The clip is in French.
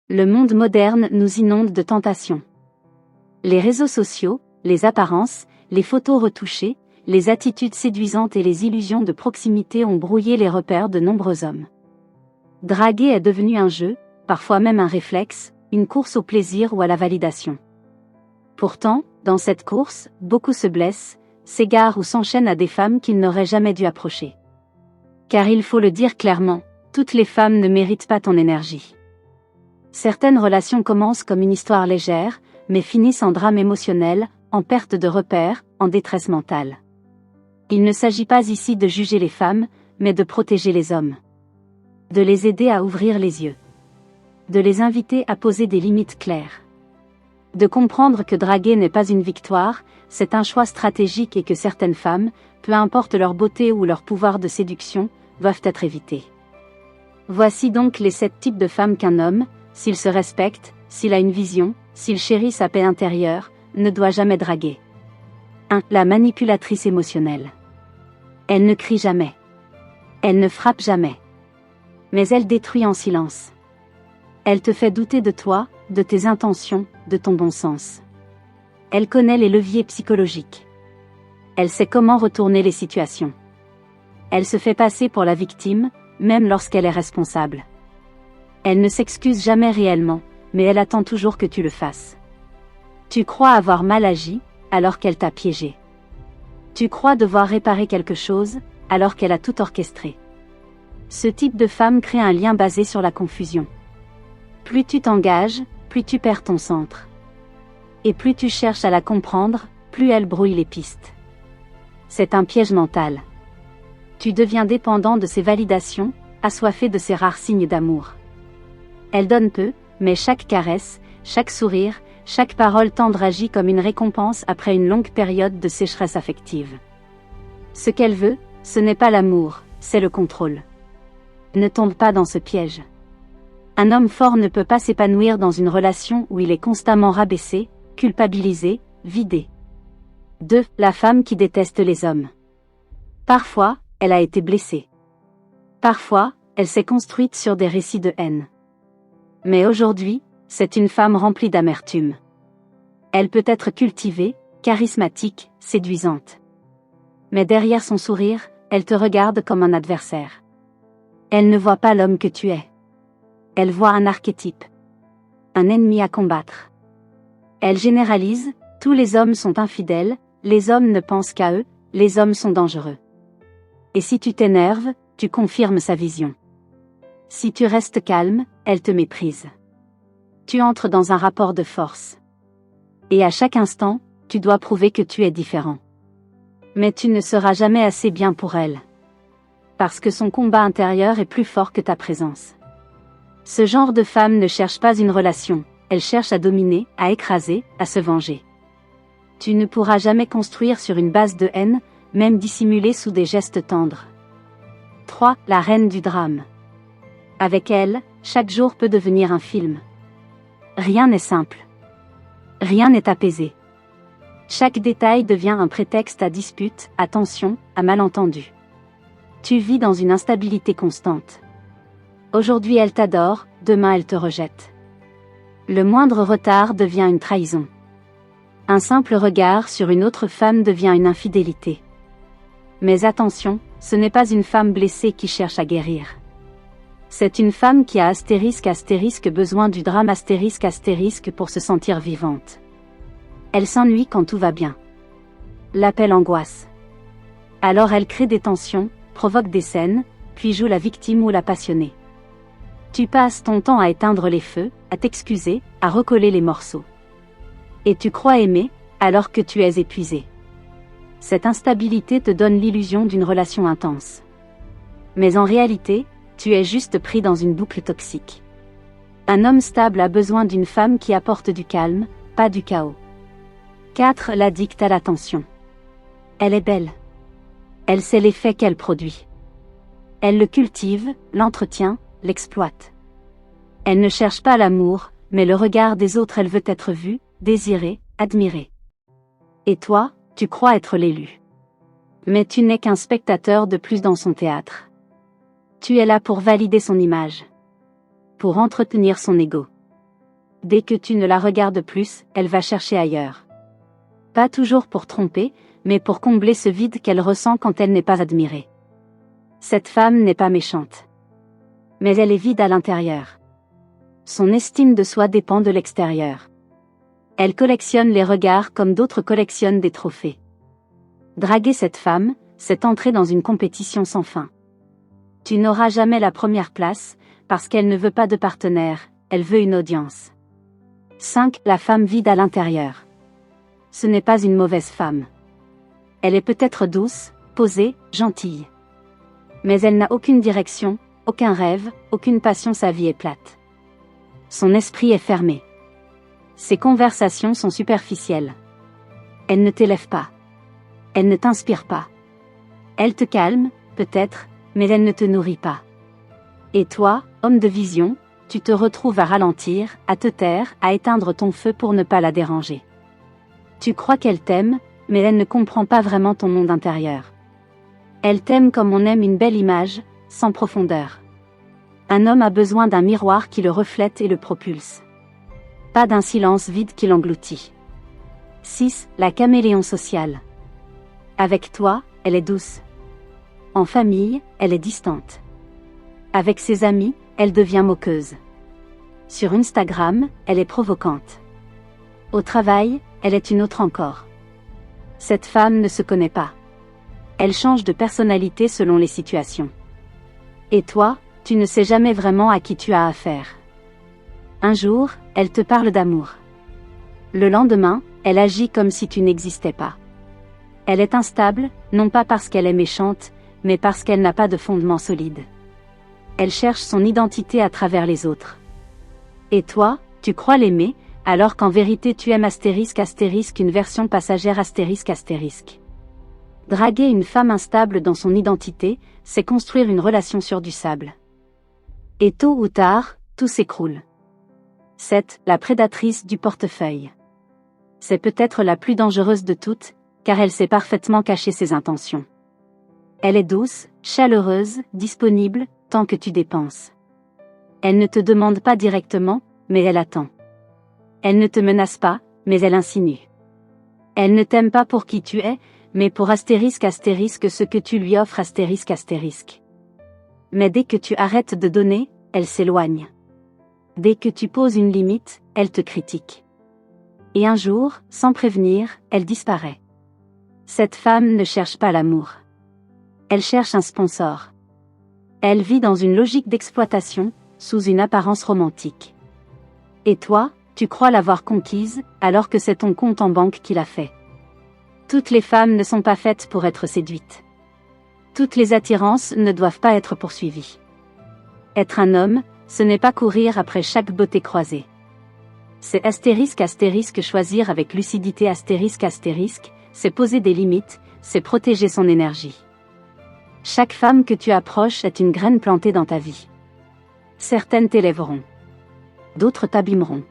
Le monde moderne nous inonde de tentations. Les réseaux sociaux, les apparences, les photos retouchées, les attitudes séduisantes et les illusions de proximité ont brouillé les repères de nombreux hommes. Draguer est devenu un jeu, parfois même un réflexe, une course au plaisir ou à la validation. Pourtant, dans cette course, beaucoup se blessent, s'égarent ou s'enchaînent à des femmes qu'ils n'auraient jamais dû approcher. Car il faut le dire clairement, toutes les femmes ne méritent pas ton énergie. Certaines relations commencent comme une histoire légère, mais finissent en drame émotionnel, en perte de repères, en détresse mentale. Il ne s'agit pas ici de juger les femmes, mais de protéger les hommes. De les aider à ouvrir les yeux. De les inviter à poser des limites claires. De comprendre que draguer n'est pas une victoire, c'est un choix stratégique et que certaines femmes, peu importe leur beauté ou leur pouvoir de séduction, doivent être évitées. Voici donc les 7 types de femmes qu'un homme, s'il se respecte, s'il a une vision, s'il chérit sa paix intérieure, ne doit jamais draguer. 1. La manipulatrice émotionnelle. Elle ne crie jamais. Elle ne frappe jamais. Mais elle détruit en silence. Elle te fait douter de toi, de tes intentions, de ton bon sens. Elle connaît les leviers psychologiques. Elle sait comment retourner les situations. Elle se fait passer pour la victime, même lorsqu'elle est responsable. Elle ne s'excuse jamais réellement, mais elle attend toujours que tu le fasses. Tu crois avoir mal agi, alors qu'elle t'a piégé. Tu crois devoir réparer quelque chose, alors qu'elle a tout orchestré. Ce type de femme crée un lien basé sur la confusion. Plus tu t'engages, plus tu perds ton centre. Et plus tu cherches à la comprendre, plus elle brouille les pistes. C'est un piège mental. Tu deviens dépendant de ses validations, assoiffé de ses rares signes d'amour. Elle donne peu, mais chaque caresse, chaque sourire, chaque parole tendre agit comme une récompense après une longue période de sécheresse affective. Ce qu'elle veut, ce n'est pas l'amour, c'est le contrôle. Ne tombe pas dans ce piège. Un homme fort ne peut pas s'épanouir dans une relation où il est constamment rabaissé, culpabilisé, vidé. 2. La femme qui déteste les hommes. Parfois, elle a été blessée. Parfois, elle s'est construite sur des récits de haine. Mais aujourd'hui, c'est une femme remplie d'amertume. Elle peut être cultivée, charismatique, séduisante. Mais derrière son sourire, elle te regarde comme un adversaire. Elle ne voit pas l'homme que tu es. Elle voit un archétype. Un ennemi à combattre. Elle généralise, tous les hommes sont infidèles, les hommes ne pensent qu'à eux, les hommes sont dangereux. Et si tu t'énerves, tu confirmes sa vision. Si tu restes calme, elle te méprise. Tu entres dans un rapport de force. Et à chaque instant, tu dois prouver que tu es différent. Mais tu ne seras jamais assez bien pour elle. Parce que son combat intérieur est plus fort que ta présence. Ce genre de femme ne cherche pas une relation, elle cherche à dominer, à écraser, à se venger. Tu ne pourras jamais construire sur une base de haine, même dissimulée sous des gestes tendres. 3. La reine du drame. Avec elle, chaque jour peut devenir un film. Rien n'est simple. Rien n'est apaisé. Chaque détail devient un prétexte à dispute, à tension, à malentendu. Tu vis dans une instabilité constante. Aujourd'hui elle t'adore, demain elle te rejette. Le moindre retard devient une trahison. Un simple regard sur une autre femme devient une infidélité. Mais attention, ce n'est pas une femme blessée qui cherche à guérir. C'est une femme qui a astérisque besoin du drame astérisque pour se sentir vivante. Elle s'ennuie quand tout va bien. L'appelle angoisse. Alors elle crée des tensions, provoque des scènes, puis joue la victime ou la passionnée. Tu passes ton temps à éteindre les feux, à t'excuser, à recoller les morceaux. Et tu crois aimer, alors que tu es épuisé. Cette instabilité te donne l'illusion d'une relation intense. Mais en réalité, tu es juste pris dans une boucle toxique. Un homme stable a besoin d'une femme qui apporte du calme, pas du chaos. 4. L'addict à l'attention. Elle est belle. Elle sait l'effet qu'elle produit. Elle le cultive, l'entretient, l'exploite. Elle ne cherche pas l'amour, mais le regard des autres. Elle veut être vue, désirée, admirée. Et toi, tu crois être l'élu. Mais tu n'es qu'un spectateur de plus dans son théâtre. Tu es là pour valider son image. Pour entretenir son ego. Dès que tu ne la regardes plus, elle va chercher ailleurs. Pas toujours pour tromper, mais pour combler ce vide qu'elle ressent quand elle n'est pas admirée. Cette femme n'est pas méchante. Mais elle est vide à l'intérieur. Son estime de soi dépend de l'extérieur. Elle collectionne les regards comme d'autres collectionnent des trophées. Draguer cette femme, c'est entrer dans une compétition sans fin. Tu n'auras jamais la première place, parce qu'elle ne veut pas de partenaire, elle veut une audience. 5. La femme vide à l'intérieur. Ce n'est pas une mauvaise femme. Elle est peut-être douce, posée, gentille. Mais elle n'a aucune direction, aucun rêve, aucune passion, sa vie est plate. Son esprit est fermé. Ses conversations sont superficielles. Elle ne t'élève pas. Elle ne t'inspire pas. Elle te calme, peut-être, mais elle ne te nourrit pas. Et toi, homme de vision, tu te retrouves à ralentir, à te taire, à éteindre ton feu pour ne pas la déranger. Tu crois qu'elle t'aime, mais elle ne comprend pas vraiment ton monde intérieur. Elle t'aime comme on aime une belle image, sans profondeur. Un homme a besoin d'un miroir qui le reflète et le propulse. Pas d'un silence vide qui l'engloutit. 6. La caméléon sociale. Avec toi, elle est douce. En famille, elle est distante. Avec ses amis, elle devient moqueuse. Sur Instagram, elle est provocante. Au travail, elle est une autre encore. Cette femme ne se connaît pas. Elle change de personnalité selon les situations. Et toi, tu ne sais jamais vraiment à qui tu as affaire. Un jour, elle te parle d'amour. Le lendemain, elle agit comme si tu n'existais pas. Elle est instable, non pas parce qu'elle est méchante, mais parce qu'elle n'a pas de fondement solide. Elle cherche son identité à travers les autres. Et toi, tu crois l'aimer, alors qu'en vérité tu aimes *** une version passagère ***. Draguer une femme instable dans son identité, c'est construire une relation sur du sable. Et tôt ou tard, tout s'écroule. 7. La prédatrice du portefeuille. C'est peut-être la plus dangereuse de toutes, car elle sait parfaitement cacher ses intentions. Elle est douce, chaleureuse, disponible, tant que tu dépenses. Elle ne te demande pas directement, mais elle attend. Elle ne te menace pas, mais elle insinue. Elle ne t'aime pas pour qui tu es, mais pour *** ce que tu lui offres ***. Mais dès que tu arrêtes de donner, elle s'éloigne. Dès que tu poses une limite, elle te critique. Et un jour, sans prévenir, elle disparaît. Cette femme ne cherche pas l'amour. Elle cherche un sponsor. Elle vit dans une logique d'exploitation, sous une apparence romantique. Et toi, tu crois l'avoir conquise, alors que c'est ton compte en banque qui l'a fait. Toutes les femmes ne sont pas faites pour être séduites. Toutes les attirances ne doivent pas être poursuivies. Être un homme, ce n'est pas courir après chaque beauté croisée. C'est *** choisir avec lucidité ***, c'est poser des limites, c'est protéger son énergie. Chaque femme que tu approches est une graine plantée dans ta vie. Certaines t'élèveront. D'autres t'abîmeront.